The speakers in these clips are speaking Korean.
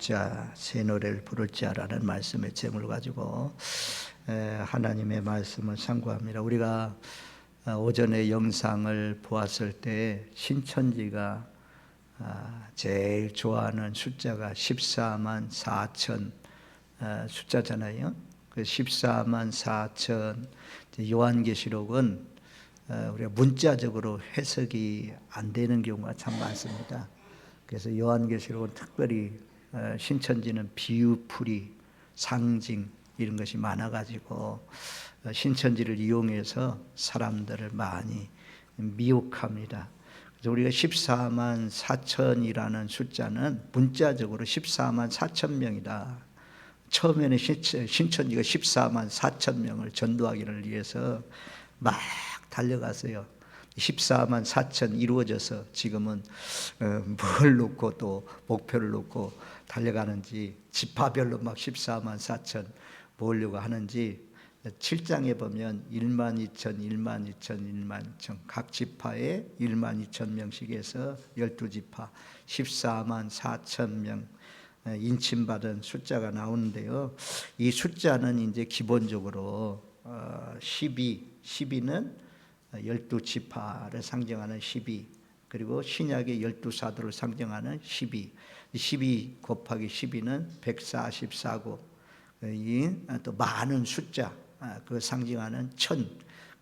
자, 새 노래를 부를 자라는 말씀의 제목을 가지고 하나님의 말씀을 상고합니다. 우리가 오전에 영상을 보았을 때 신천지가 제일 좋아하는 숫자가 14만 4천 숫자잖아요. 그 14만 4천 요한계시록은 우리가 문자적으로 해석이 안 되는 경우가 참 많습니다. 그래서 요한계시록은 특별히 신천지는 비유풀이, 상징 이런 것이 많아가지고 신천지를 이용해서 사람들을 많이 미혹합니다. 그래서 우리가 14만 4천이라는 숫자는 문자적으로 14만 4천 명이다. 처음에는 신천지가 14만 4천 명을 전도하기를 위해서 막 달려갔어요. 14만 4천 이루어져서 지금은 뭘 놓고 또 목표를 놓고 달려가는지, 지파별로 막 14만 4천 모으려고 하는지 7장에 보면 1만 2천, 1만 2천, 1만 2천 각 지파에 1만 2천 명씩 해서 12지파 14만 4천 명 인침받은 숫자가 나오는데요. 이 숫자는 이제 기본적으로 12는 12지파를 상징하는 12, 그리고 신약의 12사도를 상징하는 12 곱하기 12는 144고, 또 많은 숫자, 그 상징하는 1000,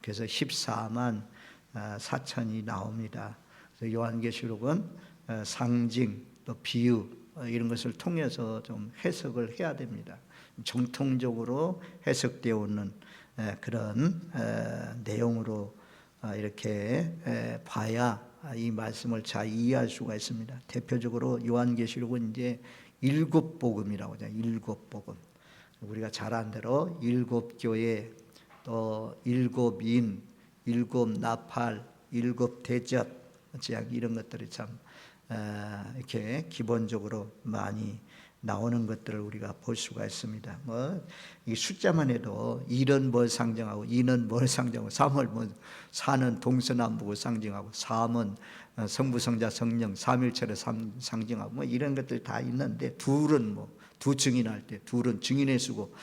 그래서 14만 4천이 나옵니다. 그래서 요한계시록은 상징, 또 비유 이런 것을 통해서 좀 해석을 해야 됩니다. 정통적으로 해석되어 오는 그런 내용으로 이렇게 봐야 이 말씀을 잘 이해할 수가 있습니다. 대표적으로 요한계시록은 이제 7복음이라고 하죠. 7복음. 우리가 잘 아는 대로 7교회, 또 7인, 7나팔, 7대접, 이런 것들이 참 이렇게 기본적으로 많이 나오는 것들을 우리가 볼 수가 있습니다. 이 숫자만 해도 1은 뭘 상징하고, 2는 뭘 상징하고, 3을 4는 동서남북을 상징하고, 3은 성부, 성자, 성령 삼일체를 상징하고 이런 것들이 다 있는데, 둘은 두 증인할 때 둘은 증인의 수고,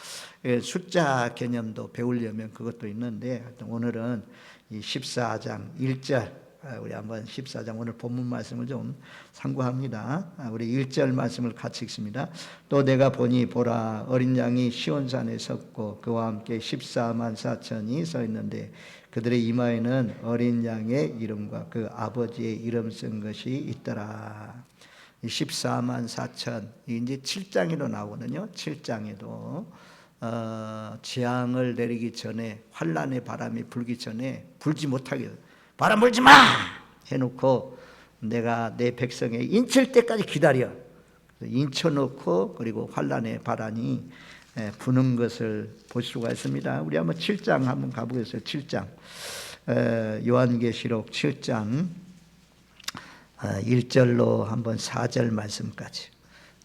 숫자 개념도 배우려면 그것도 있는데, 오늘은 이 14장 1절, 우리 한번 14장 오늘 본문 말씀을 좀 상고합니다. 우리 1절 말씀을 같이 읽습니다. 또 내가 보니 보라, 어린 양이 시온산에 섰고 그와 함께 14만 4천이 서 있는데 그들의 이마에는 어린 양의 이름과 그 아버지의 이름 쓴 것이 있더라. 14만 4천, 이제 7장에도 나오거든요. 7장에도 재앙을 내리기 전에, 환란의 바람이 불기 전에 불지 못하게 바람 불지 마! 해놓고 내가 내 백성에 인칠 때까지 기다려. 인쳐놓고 그리고 환란의 바람이 부는 것을 볼 수가 있습니다. 우리 한번 7장 한번 가보겠어요. 7장 요한계시록 7장 1절로 한번 4절 말씀까지,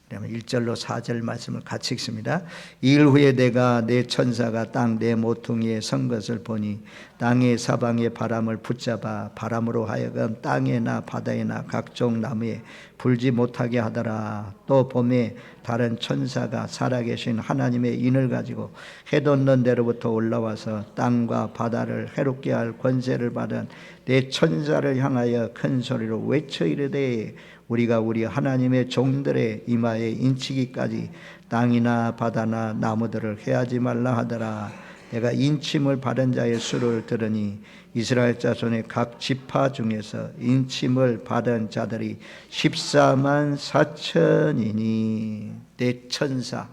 그러면 1절로 4절 말씀을 같이 읽습니다. 이일 후에 내가 내 천사가 땅 내 모퉁이에 선 것을 보니 땅의 사방의 바람을 붙잡아 바람으로 하여금 땅에나 바다에나 각종 나무에 불지 못하게 하더라. 또 봄에 다른 천사가 살아계신 하나님의 인을 가지고 해 돋는 데로부터 올라와서 땅과 바다를 해롭게 할 권세를 받은 내 천사를 향하여 큰 소리로 외쳐 이르되, 우리가 우리 하나님의 종들의 이마에 인치기까지 땅이나 바다나 나무들을 해하지 말라 하더라. 내가 인침을 받은 자의 수를 들으니 이스라엘 자손의 각 지파 중에서 인침을 받은 자들이 14만 4천이니 내 천사,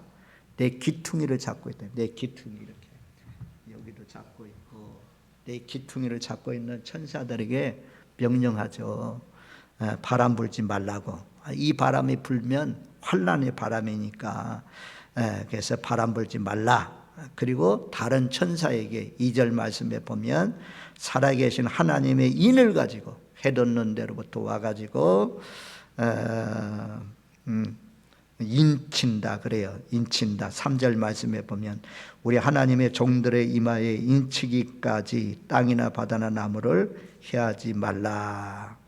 내 기퉁이를 잡고 있다. 내 기퉁이 이렇게 여기도 잡고 있고, 내 기퉁이를 잡고 있는 천사들에게 명령하죠. 바람 불지 말라고. 이 바람이 불면 환란의 바람이니까, 그래서 바람 불지 말라. 그리고 다른 천사에게 2절 말씀에 보면 살아계신 하나님의 인을 가지고 해 돋는 데로부터 와가지고 인친다 그래요. 인친다. 3절 말씀에 보면 우리 하나님의 종들의 이마에 인치기까지 땅이나 바다나 나무를 해하지 말라.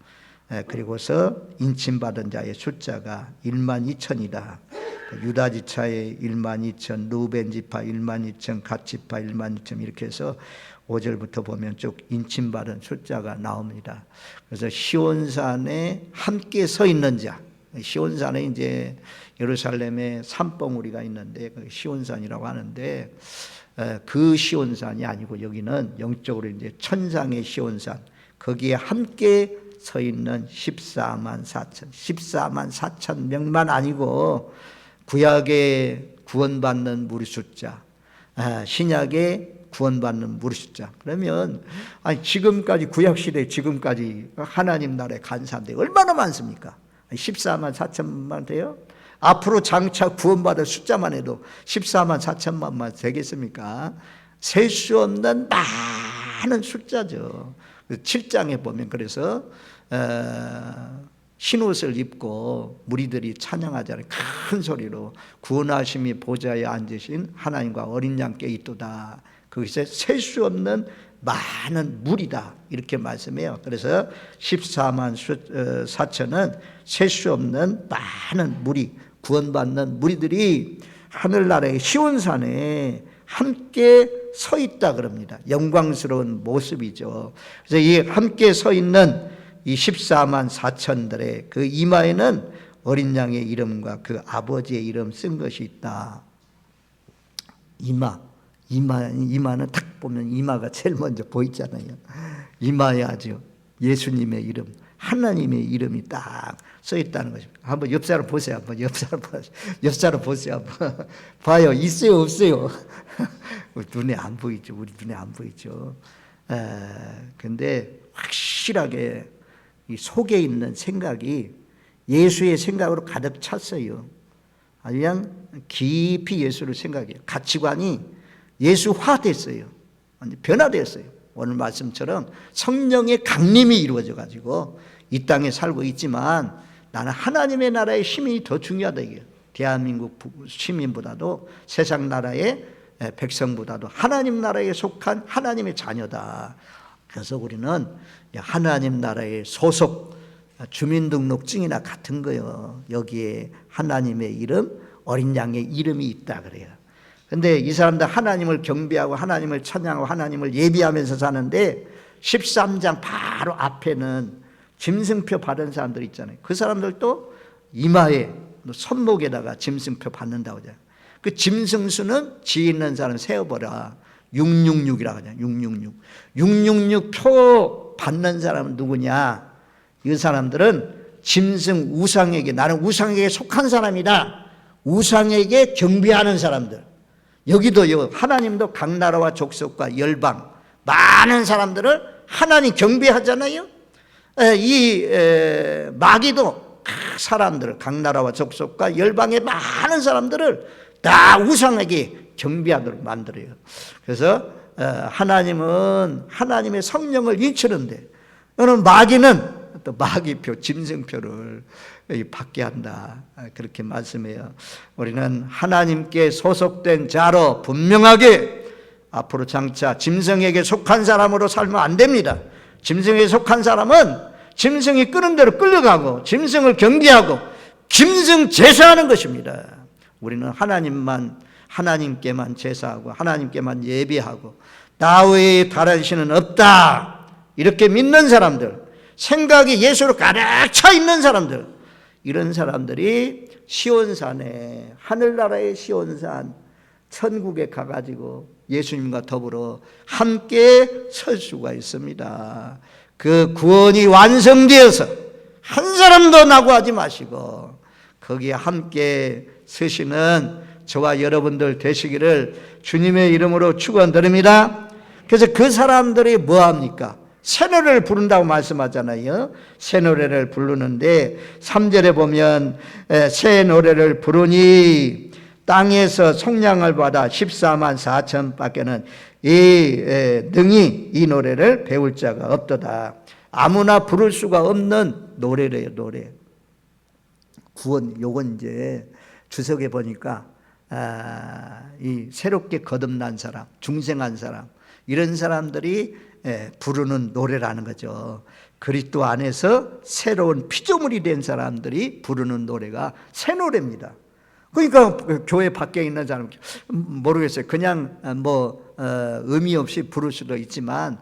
그리고서 인침받은 자의 숫자가 1만 2천이다. 유다 지파에 12,000, 루벤 지파 12,000, 갓 지파 12,000 이렇게 해서 5절부터 보면 쭉 인침받은 숫자가 나옵니다. 그래서 시온산에 함께 서 있는 자, 시온산에 이제 예루살렘에 산봉우리가 있는데 그 시온산이라고 하는데 그 시온산이 아니고 여기는 영적으로 이제 천상의 시온산, 거기에 함께 서 있는 14만 4천 명만 아니고 구약의 구원받는 무리 숫자, 신약의 구원받는 무리 숫자. 그러면 지금까지 구약시대 지금까지 하나님 나라에 간 사람들이 얼마나 많습니까? 14만 4천만 돼요? 앞으로 장차 구원받을 숫자만 해도 14만 4천만만 되겠습니까? 셀 수 없는 많은 숫자죠. 7장에 보면 그래서 흰옷을 입고 무리들이 찬양하잖아요. 큰 소리로 구원하심이 보좌에 앉으신 하나님과 어린 양께 있도다. 거기서 셀 수 없는 많은 무리다 이렇게 말씀해요. 그래서 14만 4천은 셀 수 없는 많은 무리, 구원받는 무리들이 하늘나라의 시온산에 함께 서 있다 그럽니다. 영광스러운 모습이죠. 그래서 이 함께 서 있는 이 14만 4천들의 그 이마에는 어린 양의 이름과 그 아버지의 이름 쓴 것이 있다. 이마는 딱 보면 이마가 제일 먼저 보이잖아요. 이마에 아주 예수님의 이름, 하나님의 이름이 딱 써 있다는 것입니다. 한번 옆 사람 보세요. 한번 옆 사람 보세요. 한번 봐요. 있어요, 없어요? 눈에 안 보이죠. 우리 눈에 안 보이죠. 근데 확실하게 이 속에 있는 생각이 예수의 생각으로 가득 찼어요. 그냥 깊이 예수를 생각해요. 가치관이 예수화됐어요. 변화됐어요. 오늘 말씀처럼 성령의 강림이 이루어져 가지고 이 땅에 살고 있지만 나는 하나님의 나라의 시민이 더 중요하다 이게. 대한민국 시민보다도 세상 나라의 백성보다도 하나님 나라에 속한 하나님의 자녀다. 그래서 우리는 하나님 나라의 소속 주민등록증이나 같은 거요. 여기에 하나님의 이름, 어린 양의 이름이 있다 그래요. 근데 이 사람들 하나님을 경배하고 하나님을 찬양하고 하나님을 예비하면서 사는데 13장 바로 앞에는 짐승표 받은 사람들 있잖아요. 그 사람들도 이마에 손목에다가 짐승표 받는다고 하잖아요. 그 짐승수는 지혜 있는 사람 세어보라. 666이라고 하잖아요. 666. 666 표 받는 사람은 누구냐? 이 사람들은 짐승 우상에게, 나는 우상에게 속한 사람이다. 우상에게 경배하는 사람들. 여기도요, 하나님도 각 나라와 족속과 열방 많은 사람들을 하나님 경배하잖아요. 이 마귀도 각 사람들을, 각 나라와 족속과 열방의 많은 사람들을 다 우상에게 경배하도록 만들어요. 그래서 하나님은 하나님의 성령을 인치는데, 너는 마귀는 또 마귀표, 짐승표를 받게 한다. 그렇게 말씀해요. 우리는 하나님께 소속된 자로 분명하게 앞으로 장차 짐승에게 속한 사람으로 살면 안 됩니다. 짐승에게 속한 사람은 짐승이 끄는 대로 끌려가고 짐승을 경계하고 짐승 제사하는 것입니다. 우리는 하나님께만 제사하고 하나님께만 예배하고 나 외에 다른 신은 없다. 이렇게 믿는 사람들, 생각이 예수로 가득 차 있는 사람들, 이런 사람들이 시온산에, 하늘나라의 시온산 천국에 가가지고 예수님과 더불어 함께 설 수가 있습니다. 그 구원이 완성되어서 한 사람도 낙오하지 마시고 거기에 함께 서시는 저와 여러분들 되시기를 주님의 이름으로 축원드립니다. 그래서 그 사람들이 뭐합니까? 새 노래를 부른다고 말씀하잖아요. 새 노래를 부르는데 3절에 보면 새 노래를 부르니 땅에서 속량을 받아 14만 4천 밖에는 능히 이 노래를 배울 자가 없도다. 아무나 부를 수가 없는 노래래요. 노래. 구원, 요건 이제 주석에 보니까 이 새롭게 거듭난 사람, 중생한 사람, 이런 사람들이 부르는 노래라는 거죠. 그리스도 안에서 새로운 피조물이 된 사람들이 부르는 노래가 새 노래입니다. 그러니까 교회 밖에 있는 사람 모르겠어요. 그냥 의미 없이 부를 수도 있지만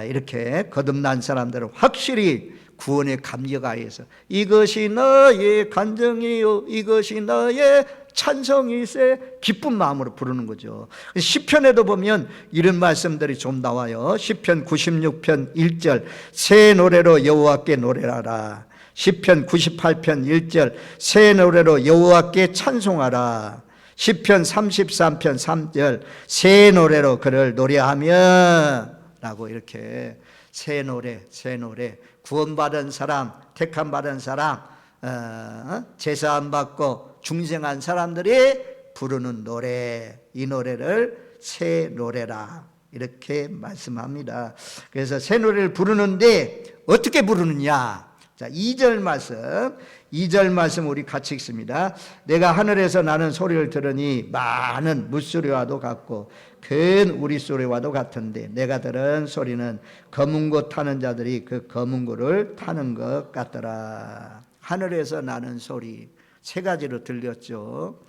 이렇게 거듭난 사람들은 확실히 구원의 감격하에서 이것이 너의 간증이요 이것이 너의 찬송이세 기쁜 마음으로 부르는 거죠. 시편에도 보면 이런 말씀들이 좀 나와요. 시편 96편 1절 새 노래로 여호와께 노래하라. 시편 98편 1절 새 노래로 여호와께 찬송하라. 시편 33편 3절 새 노래로 그를 노래하며 라고 이렇게 새 노래 구원받은 사람 택함 받은 사람 제사함 받고 중생한 사람들이 부르는 노래 이 노래를 새 노래라 이렇게 말씀합니다. 그래서 새 노래를 부르는데 어떻게 부르느냐 자, 2절 말씀 우리 같이 읽습니다. 내가 하늘에서 나는 소리를 들으니 많은 물소리와도 같고 큰 우리소리와도 같은데 내가 들은 소리는 검은 고 타는 자들이 그 검은 고를 타는 것 같더라. 하늘에서 나는 소리 세 가지로 들렸죠.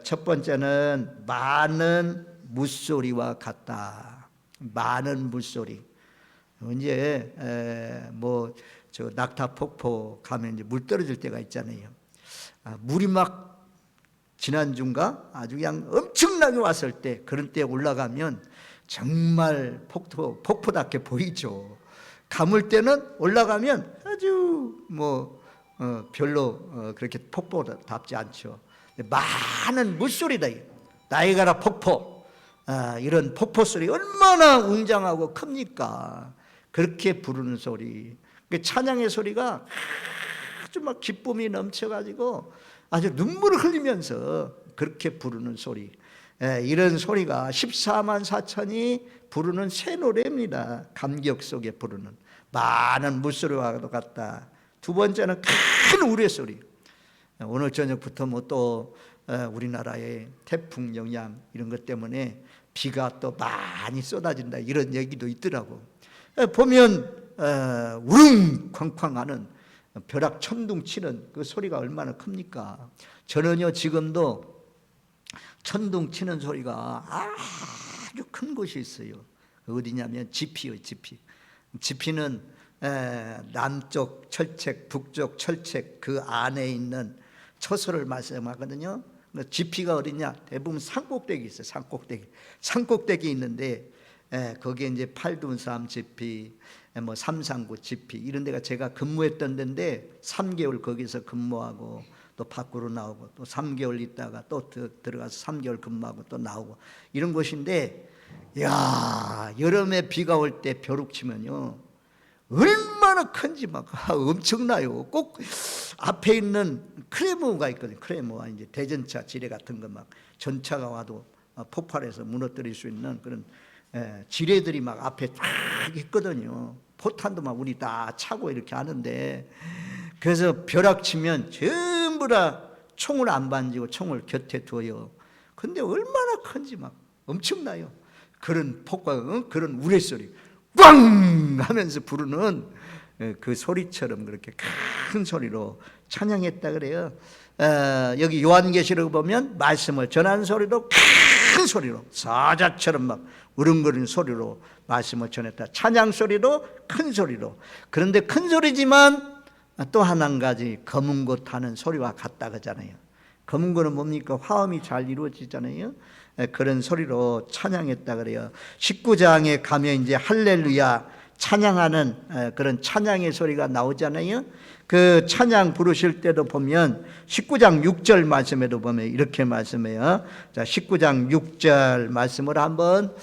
첫 번째는 많은 물소리와 같다. 많은 물소리. 이제 저 낙타폭포 가면 이제 물 떨어질 때가 있잖아요. 물이 막 지난주인가 아주 그냥 엄청나게 왔을 때 그런 때 올라가면 정말 폭포답게 보이죠. 가물 때는 올라가면 아주 별로 그렇게 폭포답지 않죠. 많은 물소리다. 나이가라 폭포 이런 폭포 소리 얼마나 웅장하고 큽니까? 그렇게 부르는 소리. 찬양의 소리가 아주 막 기쁨이 넘쳐가지고 아주 눈물을 흘리면서 그렇게 부르는 소리. 이런 소리가 14만 4천이 부르는 새 노래입니다. 감격 속에 부르는 많은 물소리와도 같다. 두 번째는 큰 우레소리. 오늘 저녁부터 또 우리나라의 태풍 영향 이런 것 때문에 비가 또 많이 쏟아진다 이런 얘기도 있더라고. 보면 우릉쾅쾅하는 벼락 천둥 치는 그 소리가 얼마나 큽니까? 저는요 지금도 천둥 치는 소리가 아주 큰 곳이 있어요. 어디냐면 지피요. 지피는 남쪽 철책 북쪽 철책 그 안에 있는 처소를 말씀하거든요. 지피가 어디냐? 대부분 산꼭대기 있어요. 산꼭대기 있는데 거기에 이제 팔둔삼 지피, 삼상구 지피 이런 데가 제가 근무했던 데인데 3개월 거기서 근무하고 또 밖으로 나오고 또 3개월 있다가 또 들어가서 3개월 근무하고 또 나오고 이런 곳인데 야 여름에 비가 올 때 벼룩치면요 얼마나 큰지 막 엄청나요. 꼭 앞에 있는 크레모가 있거든요. 크레모가 이제 대전차 지뢰 같은 거 막 전차가 와도 폭발해서 무너뜨릴 수 있는 그런 지뢰들이 막 앞에 쫙 있거든요. 포탄도 막 우리 다 차고 이렇게 하는데 그래서 벼락치면 전부 다 총을 안 반지고 총을 곁에 둬요. 근데 얼마나 큰지 막 엄청나요. 그런 폭과 그런 우레소리 꽝 하면서 부르는 그 소리처럼 그렇게 큰 소리로 찬양했다 그래요. 여기 요한계시록 보면 말씀을 전하는 소리도 큰 소리로 사자처럼 막 으릉거리는 소리로 말씀을 전했다. 찬양 소리도 큰 소리로. 그런데 큰 소리지만 또 한 가지 검은 고 타는 소리와 같다 그러잖아요. 검은 고는 뭡니까? 화음이 잘 이루어지잖아요. 그런 소리로 찬양했다 그래요. 19장에 가면 이제 할렐루야 찬양하는 그런 찬양의 소리가 나오잖아요. 그 찬양 부르실 때도 보면 19장 6절 말씀에도 보면 이렇게 말씀해요. 자, 19장 6절 말씀을 한번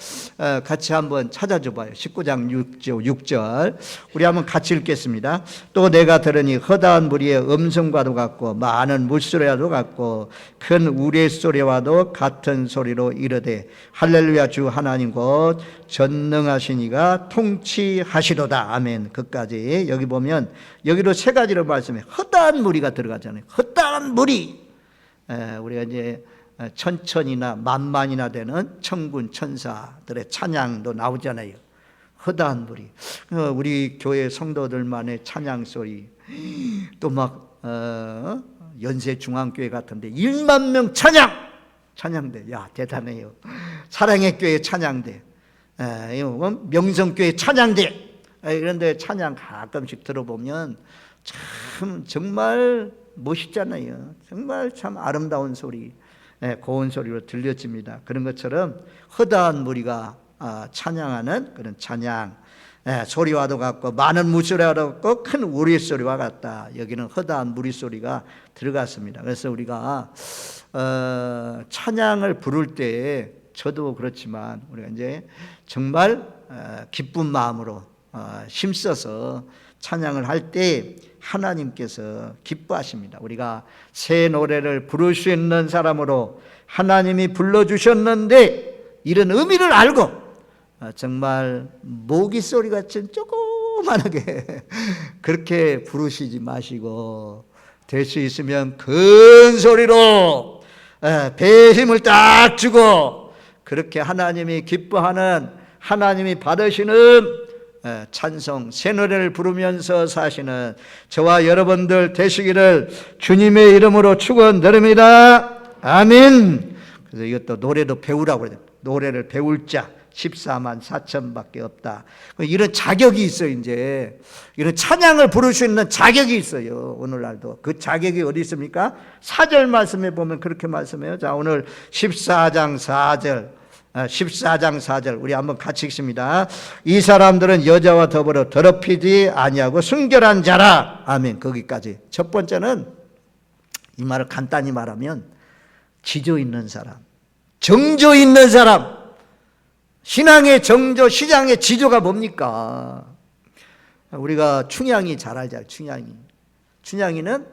같이 한번 찾아줘 봐요. 19장 6절 우리 한번 같이 읽겠습니다. 또 내가 들으니 허다한 무리의 음성과도 같고 많은 물소리와도 같고 큰 우레소리와도 같은 소리로 이르되 할렐루야 주 하나님 곧 전능하신 이가 통치하시도다. 아멘. 끝까지. 여기 보면 여기도 세 가지로 말씀해. 허다한 무리가 들어가잖아요. 허다한 무리. 우리가 이제 천천이나 만만이나 되는 천군 천사들의 찬양도 나오잖아요. 허다한 무리. 우리 교회 성도들만의 찬양 소리. 또 막 연세중앙교회 같은데 1만 명 찬양대. 야, 대단해요. 사랑의 교회 찬양대, 명성교회 찬양대, 이런 데 찬양 가끔씩 들어보면 참 정말 멋있잖아요. 정말 참 아름다운 소리, 고운 소리로 들려집니다. 그런 것처럼 허다한 무리가 찬양하는 그런 찬양, 소리와도 같고 많은 물소리와도 같고 큰 우리소리와 같다. 여기는 허다한 무리소리가 들어갔습니다. 그래서 우리가 찬양을 부를 때 저도 그렇지만 우리가 이제 정말 기쁜 마음으로 힘써서 찬양을 할 때 하나님께서 기뻐하십니다. 우리가 새 노래를 부를 수 있는 사람으로 하나님이 불러주셨는데 이런 의미를 알고 정말 모기 소리같이 조그만하게 그렇게 부르시지 마시고 될 수 있으면 큰 소리로 배에 힘을 딱 주고 그렇게 하나님이 기뻐하는, 하나님이 받으시는 찬송, 새 노래를 부르면서 사시는 저와 여러분들 되시기를 주님의 이름으로 축원드립니다. 아멘. 그래서 이것도 노래도 배우라고 그래요. 노래를 배울 자 14만 4천밖에 없다. 이런 자격이 있어요. 이제 이런 찬양을 부를 수 있는 자격이 있어요. 오늘날도 그 자격이 어디 있습니까? 4절 말씀에 보면 그렇게 말씀해요. 자, 오늘 14장 4절 우리 한번 같이 읽습니다. 이 사람들은 여자와 더불어 더럽히지 아니하고 순결한 자라. 아멘. 거기까지. 첫 번째는 이 말을 간단히 말하면 지조 있는 사람, 정조 있는 사람. 신앙의 정조, 신앙의 지조가 뭡니까? 우리가 춘향이 잘 알잖아요. 춘향이는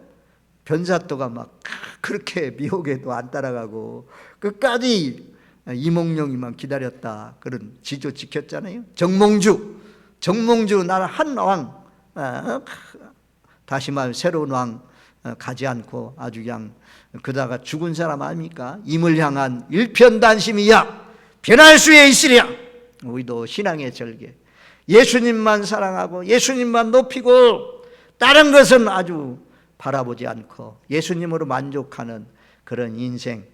변사또가 막 그렇게 미혹에도 안 따라가고 끝까지 이몽룡이만 기다렸다. 그런 지조 지켰잖아요. 정몽주 나라 한 왕, 다시 말하면 새로운 왕 가지 않고 아주 그냥 그다가 죽은 사람 아닙니까? 임을 향한 일편단심이야 변할 수에 있으랴. 우리도 신앙의 절개, 예수님만 사랑하고 예수님만 높이고 다른 것은 아주 바라보지 않고 예수님으로 만족하는 그런 인생,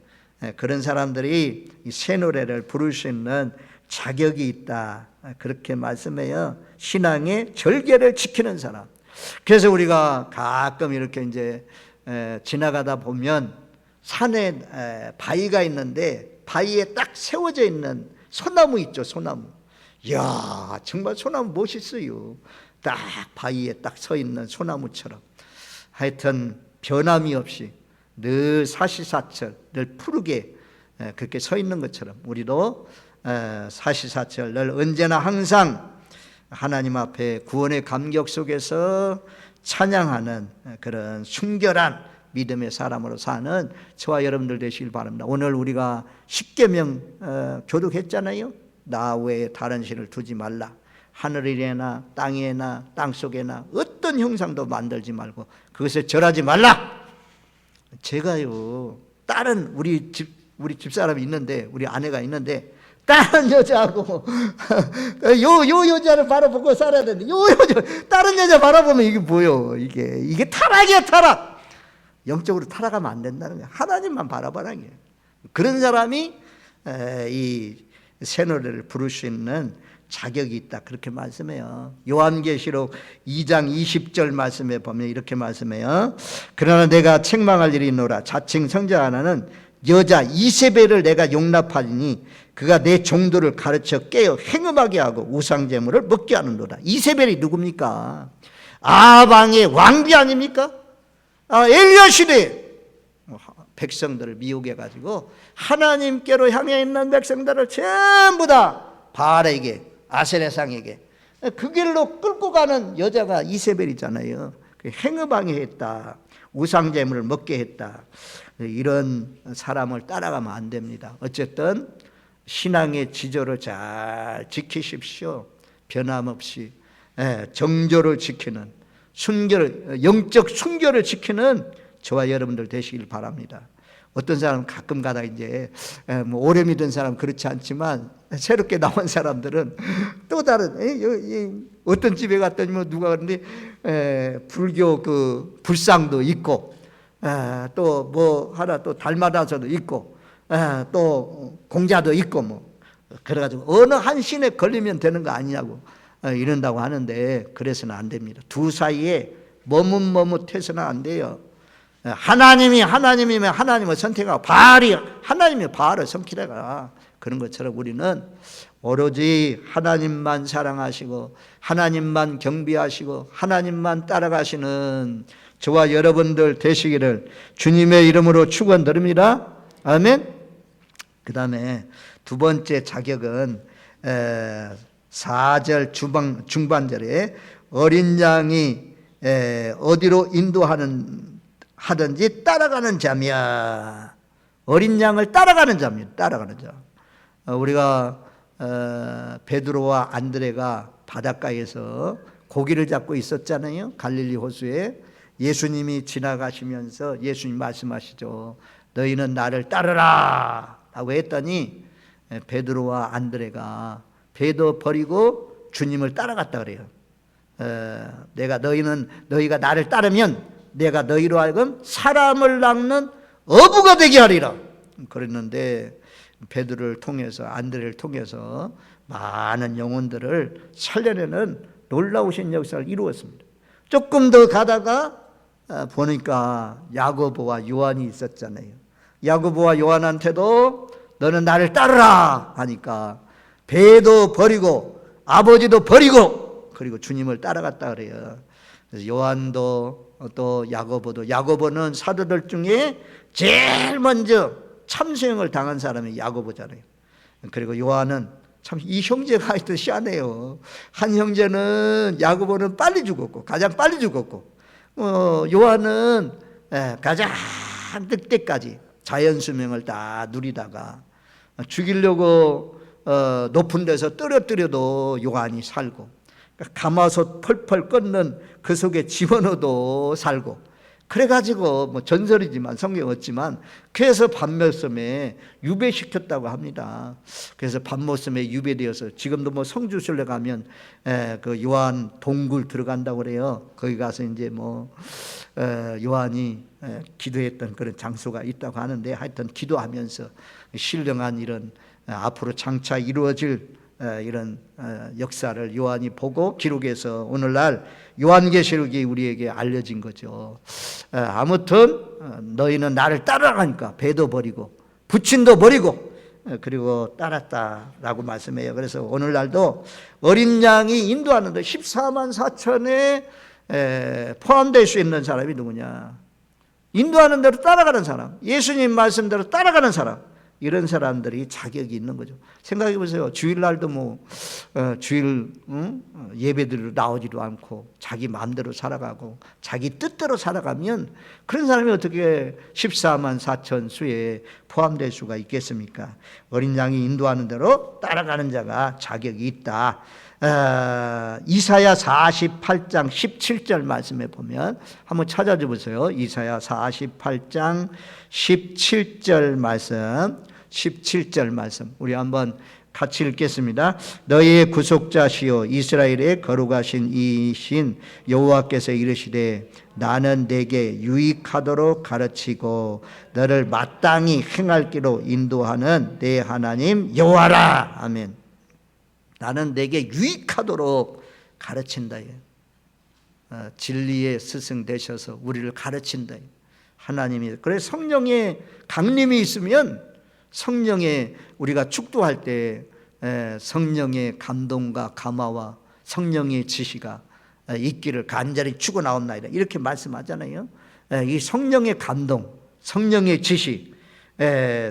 그런 사람들이 이 새 노래를 부를 수 있는 자격이 있다. 그렇게 말씀해요. 신앙의 절개를 지키는 사람. 그래서 우리가 가끔 이렇게 이제 지나가다 보면 산에 바위가 있는데 바위에 딱 세워져 있는 소나무 있죠. 소나무. 이야, 정말 소나무 멋있어요. 딱 바위에 딱 서 있는 소나무처럼. 하여튼 변함이 없이 늘 사시사철, 늘 푸르게 그렇게 서 있는 것처럼 우리도 사시사철 늘 언제나 항상 하나님 앞에 구원의 감격 속에서 찬양하는 그런 순결한 믿음의 사람으로 사는 저와 여러분들 되시길 바랍니다. 오늘 우리가 십계명 교독했잖아요. 나 외에 다른 신을 두지 말라. 하늘이나 땅에나 땅속에나 어떤 형상도 만들지 말고 그것에 절하지 말라. 제가요, 다른 우리 집사람이 있는데, 우리 아내가 있는데 다른 여자하고 요 여자를 바라보고 살아야 되는데 요 여자 다른 여자 바라보면 이게 뭐요? 이게 타락이야, 타락. 영적으로 타락하면 안 된다는 거예요. 하나님만 바라보라는 거예요. 그런 사람이 이 새 노래를 부를 수 있는 자격이 있다. 그렇게 말씀해요. 요한계시록 2장 20절 말씀에 보면 이렇게 말씀해요. 그러나 내가 책망할 일이 있노라. 자칭 성자 하나는 여자 이세벨을 내가 용납하리니 그가 내 종들을 가르쳐 깨어 행음하게 하고 우상제물을 먹게 하는도다. 이세벨이 누굽니까? 아방의 왕비 아닙니까? 엘리야 시대 백성들을 미혹해가지고 하나님께로 향해 있는 백성들을 전부 다 바알에게, 아세레상에게 그 길로 끌고 가는 여자가 이세벨이잖아요. 행음하게 했다. 우상제물을 먹게 했다. 이런 사람을 따라가면 안 됩니다. 어쨌든 신앙의 지조를 잘 지키십시오. 변함없이 정조를 지키는 영적 순결을 지키는 저와 여러분들 되시길 바랍니다. 어떤 사람은 가끔 가다 이제 오래 믿은 사람 그렇지 않지만 새롭게 나온 사람들은 또 다른 어떤 집에 갔더니 누가 그러는데 불교 그 불상도 있고 또 뭐 하나 또 달마다서도 있고, 또 공자도 있고 뭐 그래가지고 어느 한 신에 걸리면 되는 거 아니냐고 이런다고 하는데, 그래서는 안 됩니다. 두 사이에 머뭇머뭇해서는 안 돼요. 하나님이면 하나님을 선택하고, 바알이 하나님이 바알을 선택해가. 그런 것처럼 우리는 오로지 하나님만 사랑하시고 하나님만 경배하시고 하나님만 따라가시는 저와 여러분들 되시기를 주님의 이름으로 축원드립니다. 아멘. 그 다음에 두 번째 자격은 4절 중반절에 어린 양이 어디로 하든지 따라가는 자며, 어린 양을 따라가는 자며, 따라가는 자. 우리가 베드로와 안드레가 바닷가에서 고기를 잡고 있었잖아요. 갈릴리 호수에. 예수님이 지나가시면서 예수님 말씀하시죠. 너희는 나를 따르라 라고 했더니 베드로와 안드레가 배도 버리고 주님을 따라갔다 그래요. 너희가 나를 따르면 내가 너희로 하여금 사람을 낚는 어부가 되게 하리라. 그랬는데 베드로를 통해서, 안드레를 통해서 많은 영혼들을 살려내는 놀라우신 역사를 이루었습니다. 조금 더 가다가 보니까 야고보와 요한이 있었잖아요. 야고보와 요한한테도 너는 나를 따르라 하니까 배도 버리고 아버지도 버리고 그리고 주님을 따라갔다 그래요. 그래서 요한도 또 야고보는 사도들 중에 제일 먼저 참수형을 당한 사람이 야고보잖아요. 그리고 요한은 참 이 형제가 하여튼 희한해요. 한 형제는 야고보는 빨리 죽었고, 가장 빨리 죽었고, 요한은 가장 늑대까지 자연수명을 다 누리다가 죽이려고 높은 데서 떨어뜨려도 요한이 살고, 가마솥 펄펄 끓는 그 속에 집어넣어도 살고, 그래가지고 뭐 전설이지만 성경 없지만 그래서 밤모섬에 유배시켰다고 합니다. 그래서 밤모섬에 유배되어서 지금도 뭐 성주순례 가면 그 요한 동굴 들어간다고 그래요. 거기 가서 이제 뭐 요한이 기도했던 그런 장소가 있다고 하는데, 하여튼 기도하면서 신령한 이런 앞으로 장차 이루어질 이런 역사를 요한이 보고 기록해서 오늘날 요한계시록이 우리에게 알려진 거죠. 아무튼 너희는 나를 따라가니까 배도 버리고 부친도 버리고 그리고 따랐다라고 말씀해요. 그래서 오늘날도 어린 양이 인도하는데 14만 4천에 포함될 수 있는 사람이 누구냐? 인도하는 대로 따라가는 사람, 예수님 말씀대로 따라가는 사람, 이런 사람들이 자격이 있는 거죠. 생각해 보세요. 주일날도 뭐 주일 예배드리러 나오지도 않고 자기 마음대로 살아가고 자기 뜻대로 살아가면 그런 사람이 어떻게 14만 4천 수에 포함될 수가 있겠습니까? 어린 양이 인도하는 대로 따라가는 자가 자격이 있다. 이사야 48장 17절 말씀에 보면 한번 찾아줘 보세요. 이사야 48장 17절 말씀, 17절 말씀 우리 한번 같이 읽겠습니다. 너희의 구속자시요 이스라엘의 거룩하신 이신 여호와께서 이르시되 나는 내게 유익하도록 가르치고 너를 마땅히 행할 길로 인도하는 내 하나님 여호와라. 아멘. 나는 내게 유익하도록 가르친다. 진리의 스승 되셔서 우리를 가르친다. 하나님이. 그래서 성령의 강림이 있으면 성령의 우리가 축도할 때 성령의 감동과 감화와 성령의 지시가 있기를 간절히 추구 나옵나이다. 이렇게 말씀하잖아요. 이 성령의 감동, 성령의 지시,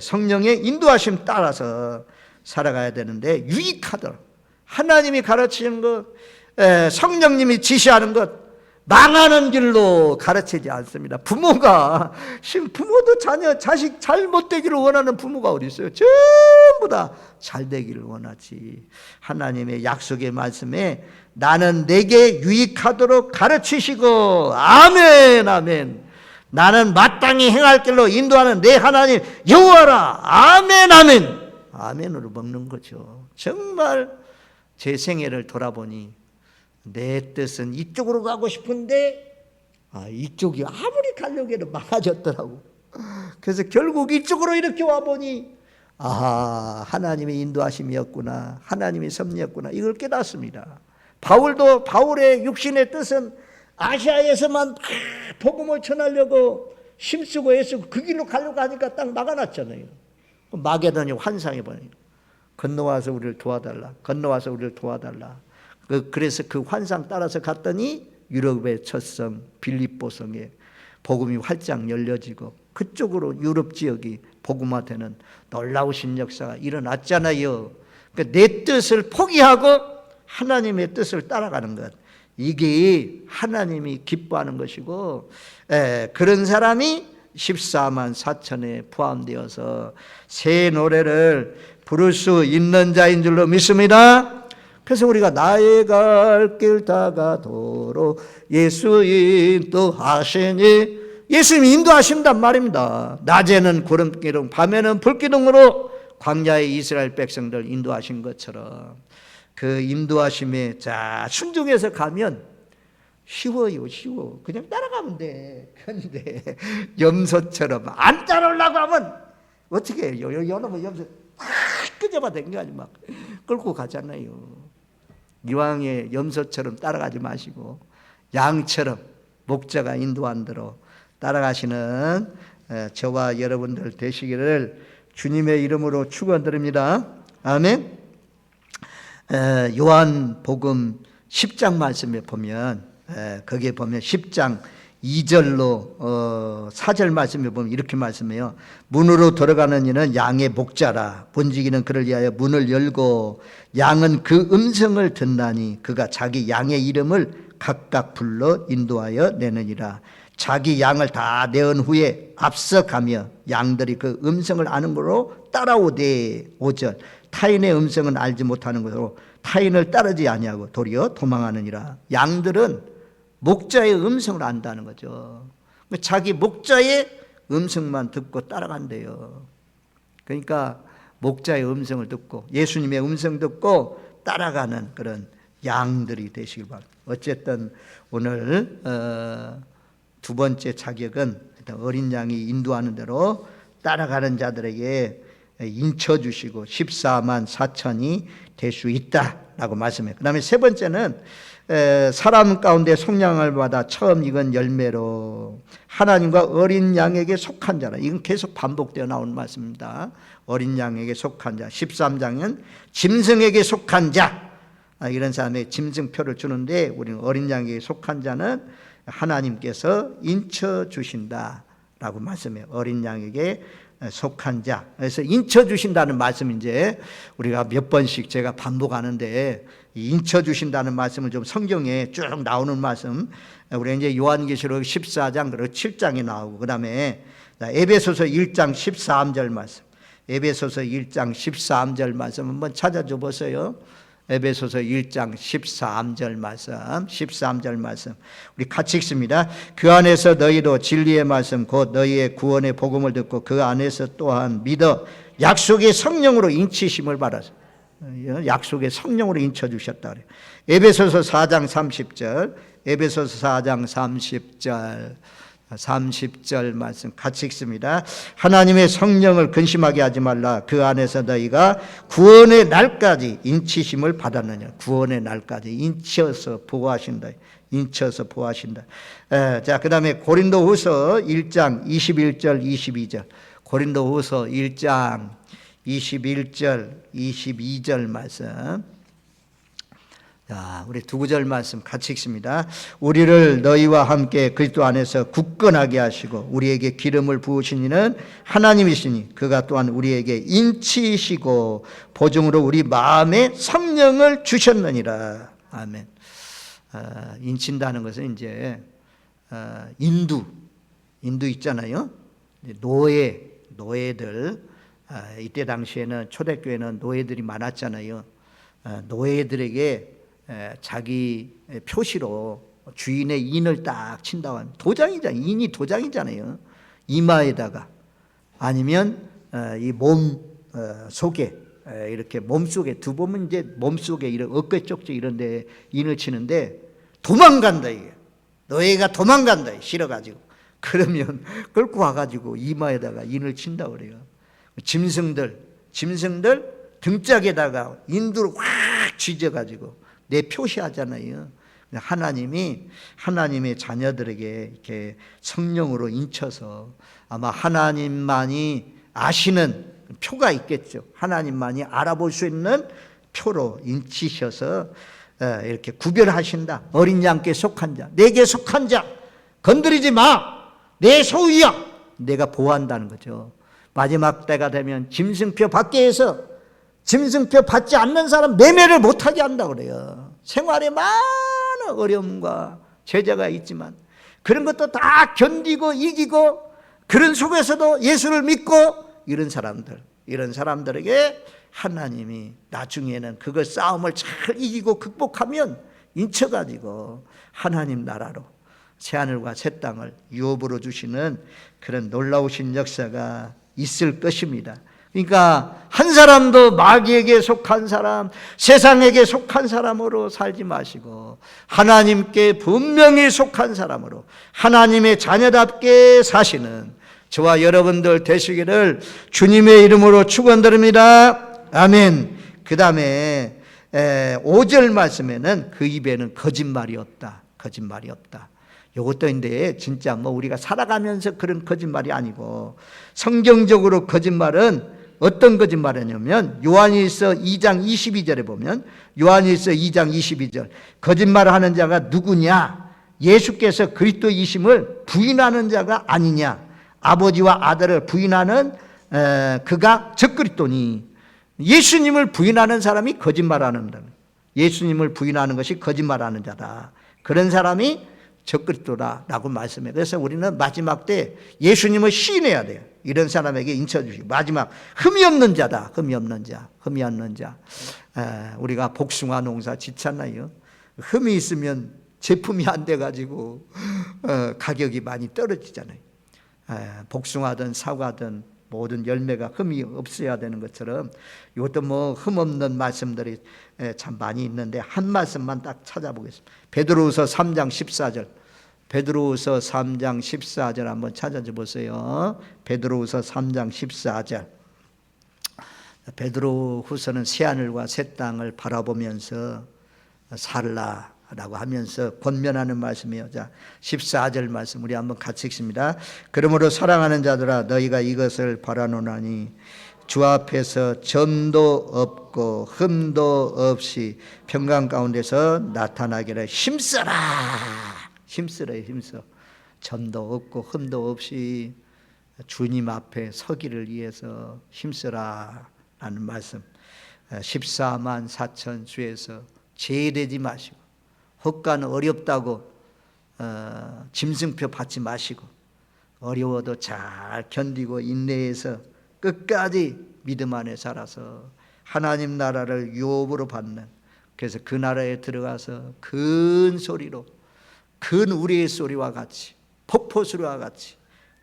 성령의 인도하심 따라서 살아가야 되는데 유익하도록 하나님이 가르치는 것, 성령님이 지시하는 것, 망하는 길로 가르치지 않습니다. 부모도 자식 잘못되기를 원하는 부모가 어디 있어요? 전부 다 잘되기를 원하지. 하나님의 약속의 말씀에 나는 내게 유익하도록 가르치시고 아멘 아멘. 나는 마땅히 행할 길로 인도하는 내 하나님 여호와라. 아멘 아멘. 아멘으로 먹는 거죠. 정말 제 생애를 돌아보니 내 뜻은 이쪽으로 가고 싶은데 이쪽이 아무리 가려고 해도 많아졌더라고. 그래서 결국 이쪽으로 이렇게 와보니 하나님의 인도하심이었구나, 하나님의 섭리였구나, 이걸 깨닫습니다. 바울의 육신의 뜻은 아시아에서만 복음을 전하려고 힘쓰고 애쓰고 그 길로 가려고 하니까 딱 막아놨잖아요. 마게도니 환상해버려요. 건너와서 우리를 도와달라, 건너와서 우리를 도와달라. 그래서 그 환상 따라서 갔더니 유럽의 첫 성 빌립보성에 복음이 활짝 열려지고 그쪽으로 유럽 지역이 복음화되는 놀라우신 역사가 일어났잖아요. 그러니까 내 뜻을 포기하고 하나님의 뜻을 따라가는 것, 이게 하나님이 기뻐하는 것이고, 그런 사람이 14만 4천에 포함되어서 새 노래를 부를 수 있는 자인 줄로 믿습니다. 그래서 우리가 나의 갈 길 다가도록 예수 인도하시니, 예수님이 인도하신단 말입니다. 낮에는 구름기둥, 밤에는 불기둥으로 광야의 이스라엘 백성들 인도하신 것처럼 그 인도하심에 순종해서 가면 쉬워요. 쉬워. 그냥 따라가면 돼. 그런데 염소처럼 안 따라오려고 하면 어떻게 해요? 여러분 염소 끄집어 당겨가지고 막 끌고 가잖아요. 이왕에 염소처럼 따라가지 마시고 양처럼 목자가 인도한 대로 따라가시는 저와 여러분들 되시기를 주님의 이름으로 축원드립니다. 아멘. 요한복음 10장 말씀에 보면, 거기에 보면 10장 2절로 4절 말씀에 보면 이렇게 말씀해요. 문으로 들어가는 이는 양의 목자라. 본지기는 그를 위하여 문을 열고 양은 그 음성을 듣나니 그가 자기 양의 이름을 각각 불러 인도하여 내느니라. 자기 양을 다 내은 후에 앞서 가며 양들이 그 음성을 아는 거로 따라오되, 5절 타인의 음성은 알지 못하는 것으로 타인을 따르지 아니하고 도리어 도망하느니라. 양들은 목자의 음성을 안다는 거죠. 자기 목자의 음성만 듣고 따라간대요. 그러니까 목자의 음성을 듣고 예수님의 음성 듣고 따라가는 그런 양들이 되시길 바랍니다. 어쨌든 오늘 두 번째 자격은 어린 양이 인도하는 대로 따라가는 자들에게 인쳐주시고 14만 4천이 될 수 있다라고 말씀해요. 그 다음에 세 번째는 사람 가운데 속량을 받아 처음 익은 열매로 하나님과 어린 양에게 속한 자라. 이건 계속 반복되어 나오는 말씀입니다. 어린 양에게 속한 자. 13장은 짐승에게 속한 자, 이런 사람에게 짐승표를 주는데, 우리는 어린 양에게 속한 자는 하나님께서 인쳐주신다라고 말씀해요. 어린 양에게 속한 자. 그래서 인쳐주신다는 말씀, 이제 우리가 몇 번씩 제가 반복하는데, 인쳐주신다는 말씀은 좀 성경에 쭉 나오는 말씀, 우리 이제 요한계시록 14장 그리고 7장에 나오고, 그 다음에 에베소서 1장 13절 말씀, 에베소서 1장 13절 말씀 한번 찾아줘 보세요. 에베소서 1장 13절 말씀, 13절 말씀 우리 같이 읽습니다. 그 안에서 너희도 진리의 말씀 곧 너희의 구원의 복음을 듣고 그 안에서 또한 믿어 약속의 성령으로 인치심을 받아서, 약속의 성령으로 인쳐주셨다 그래요. 에베소서 4장 30절, 에베소서 4장 30절 말씀 같이 읽습니다. 하나님의 성령을 근심하게 하지 말라. 그 안에서 너희가 구원의 날까지 인치심을 받았느냐. 구원의 날까지 인쳐서 보호하신다. 인쳐서 보호하신다. 자, 그 다음에 고린도후서 1장 21절 22절, 고린도후서 1장 21절 22절 말씀. 자, 우리 두 구절 말씀 같이 읽습니다. 우리를 너희와 함께 그리스도 안에서 굳건하게 하시고 우리에게 기름을 부으신 이는 하나님이시니 그가 또한 우리에게 인치시고 보증으로 우리 마음에 성령을 주셨느니라. 아멘. 인친다는 것은 이제 인두 있잖아요. 노예들, 이때 당시에는 초대교회는 노예들이 많았잖아요. 노예들에게 자기 표시로 주인의 인을 딱 친다고 하면 도장이잖아요. 인이 도장이잖아요. 이마에다가 아니면 이 몸 속에, 이렇게 몸 속에 두 보면 이제 몸 속에 이런 어깨 쪽지 이런 데 인을 치는데 도망간다 이게. 너희가 도망간다 싫어가지고. 그러면 끌고 와가지고 이마에다가 인을 친다 그래요. 짐승들 등짝에다가 인두를 확 쥐져가지고 내 표시하잖아요. 하나님이 하나님의 자녀들에게 이렇게 성령으로 인쳐서 아마 하나님만이 아시는 표가 있겠죠. 하나님만이 알아볼 수 있는 표로 인치셔서 이렇게 구별하신다. 어린 양께 속한 자, 내게 속한 자 건드리지 마. 내 소유야. 내가 보호한다는 거죠. 마지막 때가 되면 짐승표 밖에서 짐승표 받지 않는 사람 매매를 못하게 한다 그래요. 생활에 많은 어려움과 제재가 있지만 그런 것도 다 견디고 이기고 그런 속에서도 예수를 믿고 이런 사람들에게 하나님이 나중에는 그걸 싸움을 잘 이기고 극복하면 인쳐가지고 하나님 나라로 새하늘과 새 땅을 유업으로 주시는 그런 놀라우신 역사가 있을 것입니다. 그러니까 한 사람도 마귀에게 속한 사람, 세상에게 속한 사람으로 살지 마시고 하나님께 분명히 속한 사람으로 하나님의 자녀답게 사시는 저와 여러분들 되시기를 주님의 이름으로 축원드립니다. 아멘. 그 다음에 5절 말씀에는 그 입에는 거짓말이 없다. 거짓말이 없다. 이것도 인데 진짜 뭐 우리가 살아가면서 그런 거짓말이 아니고 성경적으로 거짓말은 어떤 거짓말이냐면 요한일서 2장 22절에 보면 요한일서 2장 22절 거짓말을 하는 자가 누구냐? 예수께서 그리스도이심을 부인하는 자가 아니냐? 아버지와 아들을 부인하는 그가 적그리스도니. 예수님을 부인하는 사람이 거짓말하는 자다. 예수님을 부인하는 것이 거짓말하는 자다. 그런 사람이 적그리스도라고 말씀해요. 그래서 우리는 마지막 때 예수님을 시인해야 돼요. 이런 사람에게 인쳐주시고 마지막 흠이 없는 자다. 흠이 없는 자. 흠이 없는 자. 우리가 복숭아 농사 짓잖아요. 흠이 있으면 제품이 안 돼가지고 가격이 많이 떨어지잖아요. 복숭아든 사과든 모든 열매가 흠이 없어야 되는 것처럼 이것도 뭐 흠 없는 말씀들이 참 많이 있는데 한 말씀만 딱 찾아보겠습니다. 베드로후서 3장 14절. 베드로후서 3장 14절 한번 찾아줘 보세요. 베드로후서 3장 14절. 베드로후서는 새하늘과 새 땅을 바라보면서 살라라고 하면서 권면하는 말씀이에요. 자, 14절 말씀 우리 한번 같이 읽습니다. 그러므로 사랑하는 자들아 너희가 이것을 바라노나니 주 앞에서 점도 없고 흠도 없이 평강 가운데서 나타나기를 힘써라. 힘쓰래요. 힘써. 점도 없고 흠도 없이 주님 앞에 서기를 위해서 힘쓰라 라는 말씀. 14만 4천 주에서 제대지 마시고 헛간 어렵다고 짐승표 받지 마시고 어려워도 잘 견디고 인내해서 끝까지 믿음 안에 살아서 하나님 나라를 유업으로 받는, 그래서 그 나라에 들어가서 큰 소리로 큰 우리의 소리와 같이 폭포 소리와 같이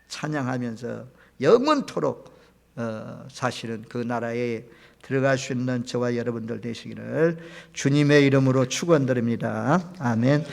찬양하면서 영원토록 사실은 그 나라에 들어갈 수 있는 저와 여러분들 되시기를 주님의 이름으로 축원드립니다. 아멘.